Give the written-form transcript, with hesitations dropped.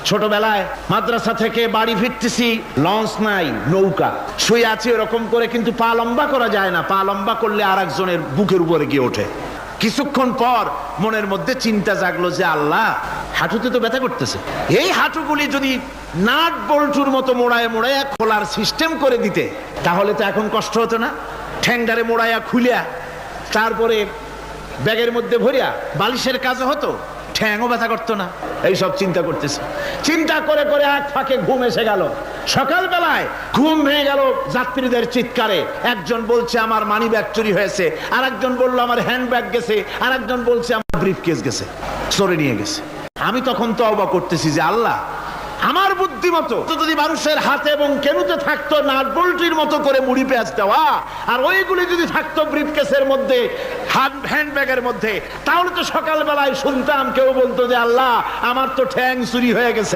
ছোটবেলায় মাদ্রাসা থেকে বাড়ি ফিরতেছি, লঞ্চ নাই, নৌকা, শুয়ে আছি এরকম করে, কিন্তু পা লম্বা করা যায় না। পা লম্বা করলে আর একজনের বুকের উপরে গিয়ে ওঠে। কিছুক্ষণ পর মনের মধ্যে চিন্তা জাগলো যে আল্লাহ, হাঁটুতে তো ব্যথা করতেছে, এই হাঁটুগুলি যদি নাট বল্টুর মতো মোড়ায় মোড়াইয়া খোলার সিস্টেম করে দিতে, তাহলে তো এখন কষ্ট হতো না। ঠ্যাংডারে মোড়াইয়া খুলিয়া তারপরে ব্যাগের মধ্যে ভরিয়া বালিশের কাজ হতো, ঠ্যাংও ব্যথা করতো না। এইসব চিন্তা করতেছে, চিন্তা করে করে এক ফাঁকে ঘুম এসে গেল। সকালবেলায় ঘুম ভেঙে গেল যাত্রীদের চিৎকারে। একজন বলছে আমার মানি ব্যাগ চুরি হয়েছে, আর একজন বললো আমার হ্যান্ড ব্যাগ গেছে, আর একজন বলছে আমার ব্রিফ কেস গেছে, চোরে নিয়ে গেছে। আমি তখন তওবা করতেছি যে আল্লাহ, আমার বুদ্ধিমতো যদি মানুষের হাতে এবং কেনুতে থাকতো নাট বল্টুর মতো করে মুড়ি পেঁয়াজ দেওয়া, আর ওইগুলি যদি থাকতো ব্রিফকেসের মধ্যে, হ্যান্ড ব্যাগের মধ্যে, তাহলে তো সকালবেলায় শুনতাম কেউ বলতো যে আল্লাহ, আমার তো ঠ্যাং চুরি হয়ে গেছে।